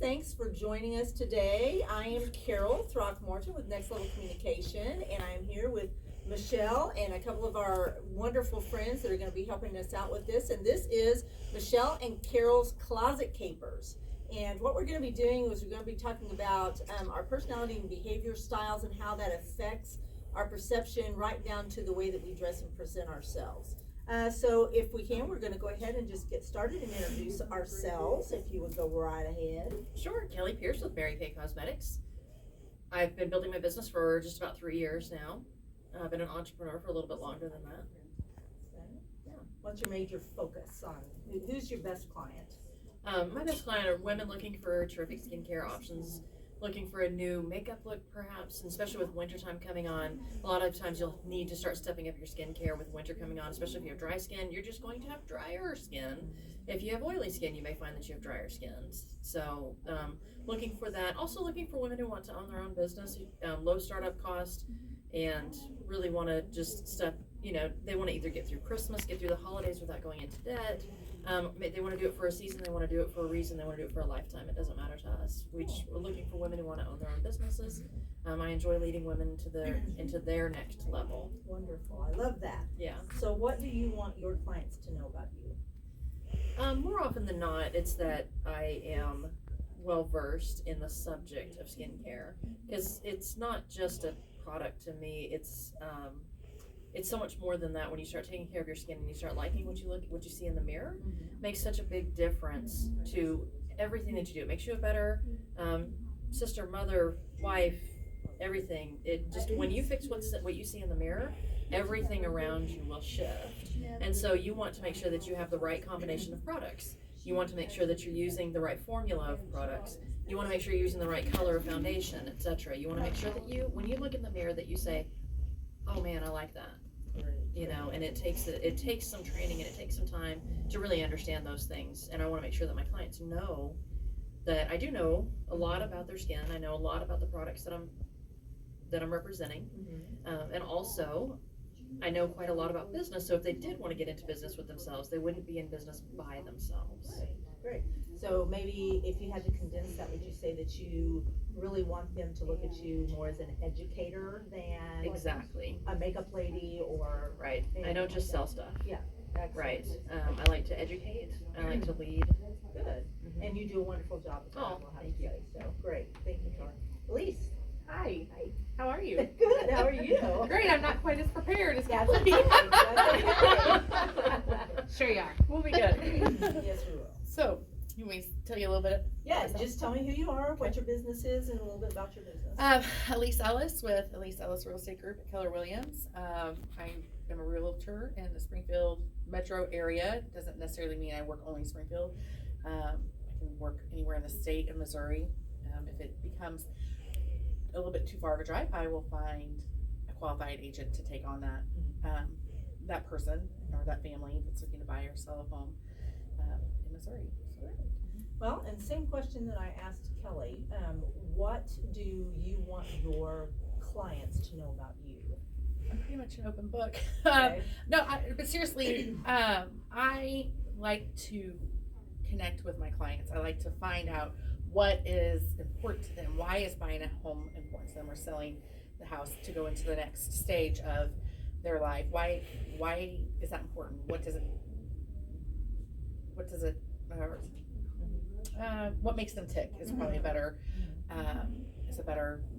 thanks for joining us today. I am Carol Throckmorton with Next Level Communication, and I am here with Michele and a couple of our wonderful friends that are going to be helping us out with this. And this is Michele and Carol's Closet Capers. And what we're going to be doing is we're going to be talking about our personality and behavior styles and how that affects our perception right down to the way that we dress and present ourselves. So if we can, we're going to go ahead and just get started and introduce ourselves, if you would go right ahead. Sure. Kellie Pierce with Mary Kay Cosmetics. I've been building my business for just about 3 years now. I've been an entrepreneur for a little bit longer than that. Yeah. What's your major focus on? Who's your best client? My best client are women looking for terrific skincare options, looking for a new makeup look perhaps, and especially with wintertime coming on. A lot of times you'll need to start stepping up your skincare with winter coming on, especially if you have dry skin. You're just going to have drier skin. If you have oily skin, you may find that you have drier skins. So looking for that. Also looking for women who want to own their own business, low startup cost, and really want to just step, they want to either get through Christmas, get through the holidays without going into debt. They want to do it for a season, they want to do it for a reason, they want to do it for a lifetime. It doesn't matter to us. We're looking for women who want to own their own businesses. I enjoy leading women into their next level. Wonderful. I love that. Yeah. So what do you want your clients to know about you? More often than not, it's that I am well versed in the subject of skincare, because it's not just a product to me. It's so much more than that. When you start taking care of your skin and you start liking what you see in the mirror, makes such a big difference to everything that you do. It makes you a better sister, mother, wife, everything. It just, when you fix what you see in the mirror, everything around you will shift. And so you want to make sure that you have the right combination of products. You want to make sure that you're using the right formula of products. You want to make sure you're using the right color of foundation, etc. You want to make sure that when you look in the mirror, that you say, oh man, I like that. And it takes some training and it takes some time to really understand those things. And I want to make sure that my clients know that I do know a lot about their skin. I know a lot about the products that I'm representing. And also I know quite a lot about business. So if they did want to get into business with themselves, they wouldn't be in business by themselves. Right. Great. So maybe if you had to condense that, would you say that you really want them to look at you more as an educator than exactly a makeup lady or right? I don't just sell stuff. Yeah. Excellent. Right. I like to educate. I like to lead. Good. And you do a wonderful job at that. Oh, thank you. So great. Thank you, Carol. Elise. Hi. Hi. How are you? Good. How are you? Great. I'm not quite as prepared as That's Kellie. okay. That's okay. Sure you are. We'll be good. Yes, we will. So, you want me to tell you a little bit? Yeah, just tell me who you are, what your business is, and a little bit about your business. Elise Ellis with Elise Ellis Real Estate Group at Keller Williams. I am a realtor in the Springfield metro area. Doesn't necessarily mean I work only in Springfield. I can work anywhere in the state of Missouri. If it becomes a little bit too far of a drive, I will find a qualified agent to take on that person or that family that's looking to buy or sell a home in Missouri. So. Well, and same question that I asked Kellie, what do you want your clients to know about you? I'm pretty much an open book. Okay. But seriously, I like to connect with my clients. I like to find out what is important to them. Why is buying a home important to them, or selling the house to go into the next stage of their life? Why is that important? What makes them tick is probably a better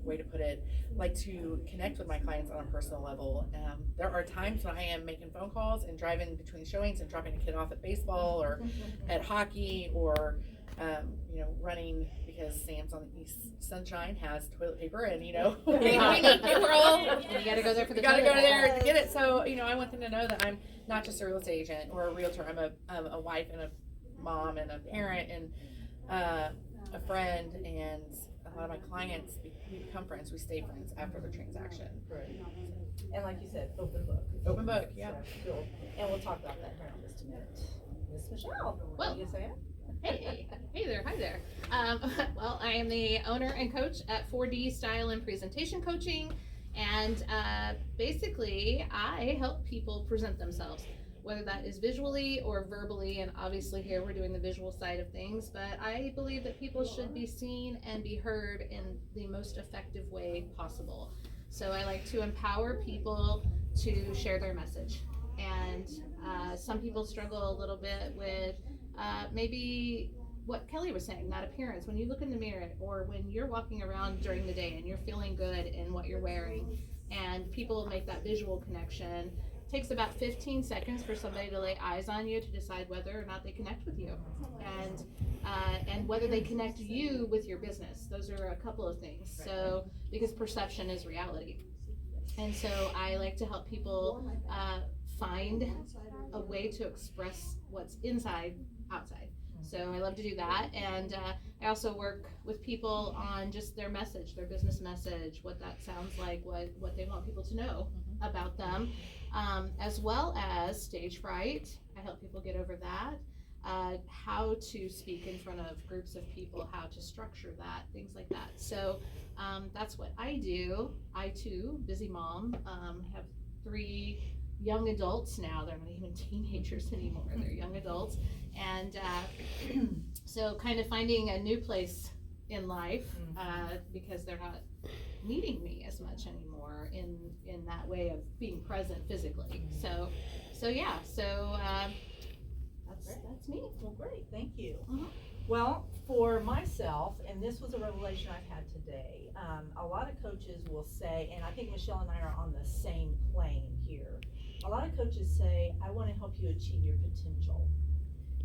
way to put it. Like to connect with my clients on a personal level. There are times when I am making phone calls and driving between showings and dropping a kid off at baseball or at hockey, or running because Sam's on the East Sunshine has toilet paper, and we need April. You gotta go there for the. You gotta go there to get it. So I want them to know that I'm not just a real estate agent or a realtor. I'm a wife and a mom and a parent and a friend, and a lot of my clients, we become friends. We stay friends after the transaction. Right. And like you said, open book. Open book, yeah. Cool. And we'll talk about that here in just a minute. Miss Michele, what do you say? Hey there, hi there. Well, I am the owner and coach at 4D Style and Presentation Coaching, and basically I help people present themselves. whether that is visually or verbally, and obviously here we're doing the visual side of things, but I believe that people should be seen and be heard in the most effective way possible. So I like to empower people to share their message. And some people struggle a little bit with maybe what Kellie was saying, that appearance. When you look in the mirror, or when you're walking around during the day and you're feeling good in what you're wearing, and people make that visual connection, it takes about 15 seconds for somebody to lay eyes on you to decide whether or not they connect with you, and whether they connect you with your business. Those are a couple of things. So because perception is reality. And so I like to help people find a way to express what's inside outside. So I love to do that. And I also work with people on just their message, their business message, what that sounds like, what they want people to know about them, as well as stage fright. I help people get over that. How to speak in front of groups of people, how to structure that, things like that. So that's what I do. I too, busy mom, have 3 young adults now. They're not even teenagers anymore, they're young adults. And so kind of finding a new place in life, because they're not needing me as much anymore in that way of being present physically. So yeah, that's me. Well, great, thank you. Well, for myself, and this was a revelation I've had today, a lot of coaches will say, and I think Michele and I are on the same plane here, a lot of coaches say, I want to help you achieve your potential.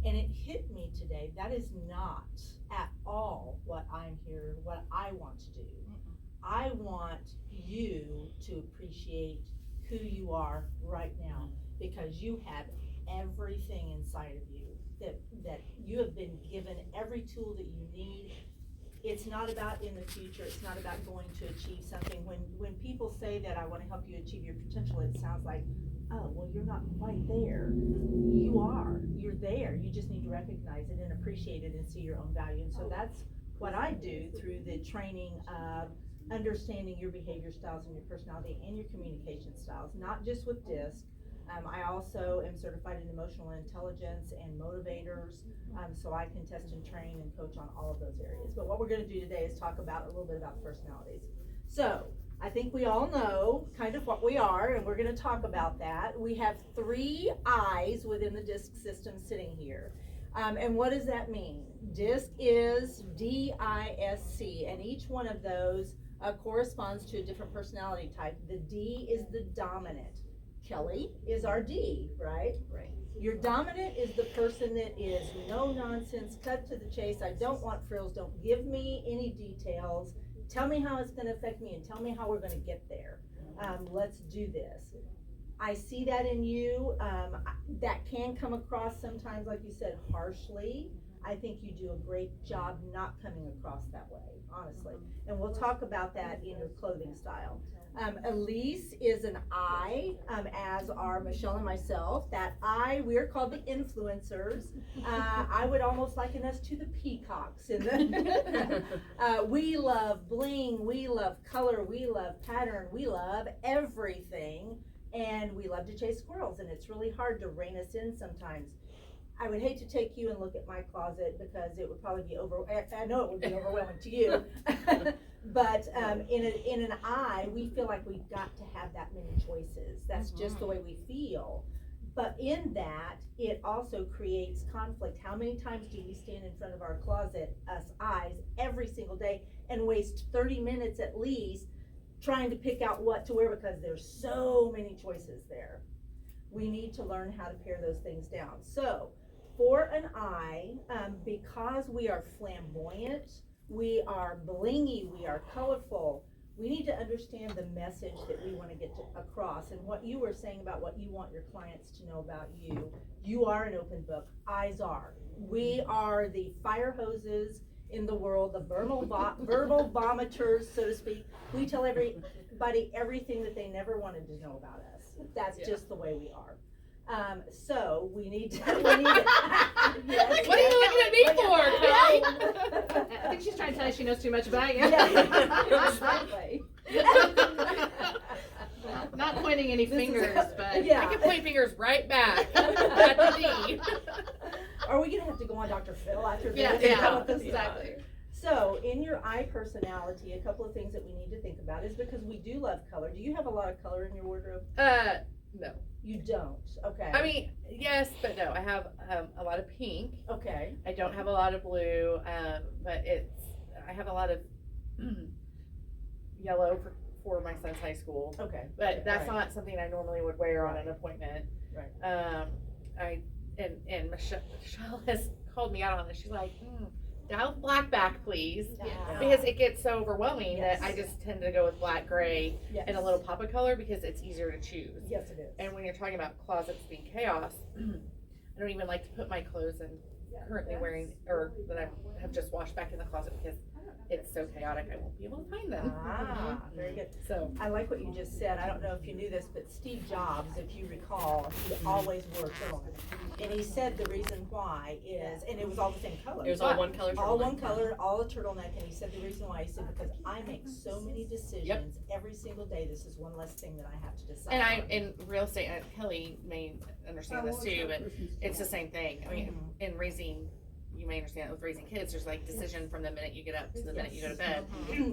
And it hit me today, that is not at all what I'm here, what I want to do. I want you to appreciate who you are right now, because you have everything inside of you that you have been given, every tool that you need. It's not about in the future, it's not about going to achieve something. When people say that I want to help you achieve your potential, it sounds like, oh, well, you're not quite there. You are, you're there. You just need to recognize it and appreciate it and see your own value. And so that's what I do through the training of understanding your behavior styles and your personality and your communication styles, not just with DISC. I also am certified in emotional intelligence and motivators, so I can test and train and coach on all of those areas. But what we're going to do today is talk about a little bit about personalities. So I think we all know kind of what we are, and we're going to talk about that. We have 3 I's within the DISC system sitting here. And what does that mean? DISC is D-I-S-C, and each one of those corresponds to a different personality type. The D is the dominant. Kellie is our D, right? Right. Your dominant is the person that is no nonsense, cut to the chase. I don't want frills. Don't give me any details. Tell me how it's going to affect me and tell me how we're going to get there. Let's do this. I see that in you. That can come across sometimes, like you said, harshly. I think you do a great job not coming across that way, honestly. And we'll talk about that in your clothing style. Elise is an I, as are Michele and myself. That I, we are called the influencers. I would almost liken us to the peacocks. In the we love bling, we love color, we love pattern, we love everything. And we love to chase squirrels, and it's really hard to rein us in sometimes. I would hate to take you and look at my closet because it would probably be I know it would be overwhelming to you. But in an I, we feel like we've got to have that many choices. That's just the way we feel. But in that, it also creates conflict. How many times do we stand in front of our closet, us I's, every single day and waste 30 minutes at least trying to pick out what to wear because there's so many choices there? We need to learn how to pare those things down. So for an I, because we are flamboyant, we are blingy, we are colorful, we need to understand the message that we want to get across. And what you were saying about what you want your clients to know about you, you are an open book. I's are. We are the fire hoses in the world, the verbal vomiters, so to speak. We tell everybody everything that they never wanted to know about us. That's just the way we are. So we need to. Yes, What are you looking at me for, Kellie? I think she's trying to tell you she knows too much about you. Exactly. Not point pointing any This is- fingers, but Yeah. I can point fingers right back at the D. Are we gonna have to go on Dr. Phil after this? yeah, and come yeah, up with this? exactly. So, in your eye personality, a couple of things that we need to think about is because we do love color. Do you have a lot of color in your wardrobe? No. You don't. Okay. I mean, yes, but no. I have a lot of pink. Okay. I don't have a lot of blue, but I have a lot of yellow for my son's high school. Okay. But that's Right. not something I normally would wear on an appointment. Right. And Michele has called me out on this. She's like, dial black back, please. Yeah. Because it gets so overwhelming Yes. that I just tend to go with black, gray, Yes. and a little pop of color because it's easier to choose. Yes, it is. And when you're talking about closets being chaos, I don't even like to put my clothes in currently wearing or that I have just washed back in the closet because it's so chaotic I won't be able to find them. Ah, very good. So I like what you just said. I don't know if you knew this, but Steve Jobs, if you recall, he always wore a turtleneck. And he said the reason why is, and it was all the same color. It was all one color. All turtleneck. one color, all a turtleneck, and he said the reason why, he said, because I make so many decisions every single day, this is one less thing that I have to decide and on. in real estate, Kellie may understand this too, but it's the same thing. I mean, in raising, you may understand with raising kids, there's like decision from the minute you get up to the minute you go to bed.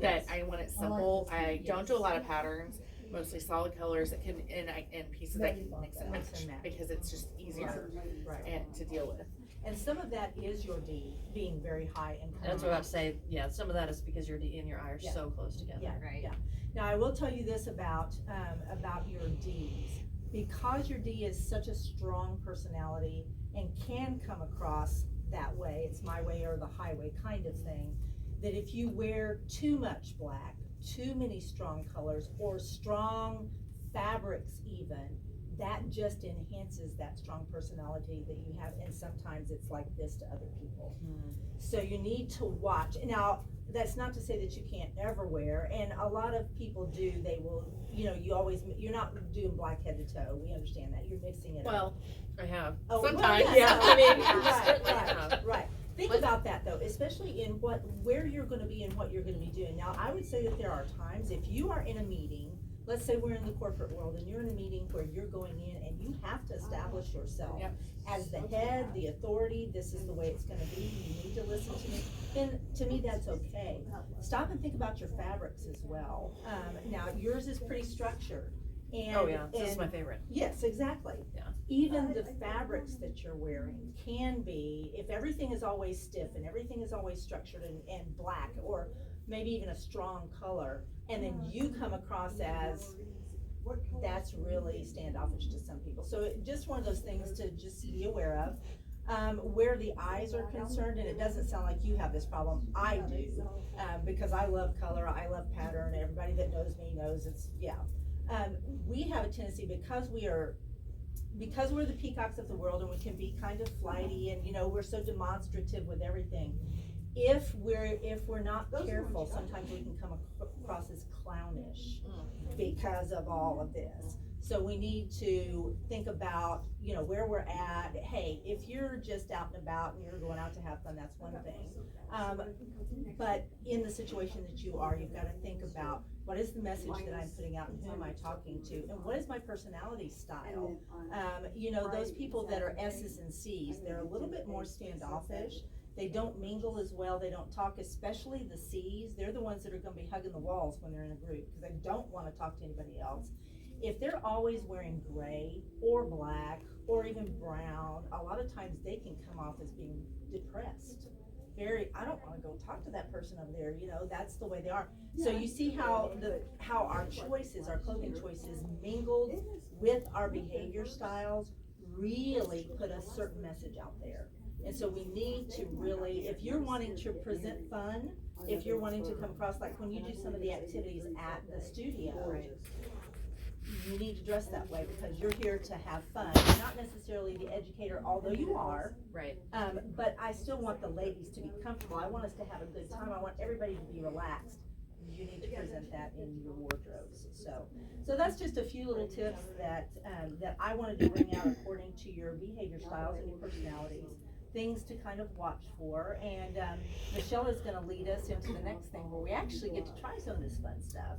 That I want it simple. I don't do a lot of patterns, mostly solid colors that can and pieces that can mix and match because it's just easier Right. and to deal with. And some of that is your D being very high in color. That's what I was say. Yeah, some of that is because your D and your I are Yeah. so close together. Yeah, Right. yeah. Now, I will tell you this about your Ds. Because your D is such a strong personality and can come across that way, it's my way or the highway kind of thing, that if you wear too much black, too many strong colors, or strong fabrics even, that just enhances that strong personality that you have, and sometimes it's like this to other people. So you need to watch. Now, that's not to say that you can't ever wear, and a lot of people do, they will, you're not doing black head to toe, we understand that, you're mixing it up. Well, I have. Oh, sometimes, well, yeah, I mean, right. Right. Think about that though, especially in where you're gonna be and what you're gonna be doing. Now, I would say that there are times, if you are in a meeting, let's say we're in the corporate world and you're in a meeting where you're going in and you have to establish yourself as the head, the authority, this is the way it's gonna be, you need to listen to me, then to me, that's okay. Stop and think about your fabrics as well. Now, yours is pretty structured. And, Oh yeah, this is my favorite. Yes, exactly. Yeah. Even the fabrics that you're wearing can be, if everything is always stiff and everything is always structured and black, or maybe even a strong color, and then you come across as, that's really standoffish to some people. So just one of those things to just be aware of. Where the eyes are concerned, and it doesn't sound like you have this problem, I do, because I love color, I love pattern, everybody that knows me knows it's, we have a tendency, because we're the peacocks of the world and we can be kind of flighty and we're so demonstrative with everything, if we're not careful, sometimes we can come across as clownish because of all of this. So we need to think about where we're at. Hey, if you're just out and about and you're going out to have fun, that's one thing, but in the situation that you are, you've got to think about, what is the message that I'm putting out, and who am I talking to, and what is my personality style? Those people that are S's and C's, they're a little bit more standoffish. They don't mingle as well, they don't talk, especially the C's. They're the ones that are gonna be hugging the walls when they're in a group, because they don't wanna talk to anybody else. If they're always wearing gray or black or even brown, a lot of times they can come off as being depressed. I don't wanna go talk to that person over there, that's the way they are. So you see how our choices, our clothing choices mingled with our behavior styles really put a certain message out there. And so we need to really, if you're wanting to present fun, if you're wanting to come across, like when you do some of the activities at the studio, you need to dress that way because you're here to have fun. You're not necessarily the educator, although you are. Right. But I still want the ladies to be comfortable. I want us to have a good time. I want everybody to be relaxed. You need to present that in your wardrobes. So that's just a few little tips that I wanted to bring out according to your behavior styles and your personalities. Things to kind of watch for, and Michele is going to lead us into the next thing where we actually get to try some of this fun stuff.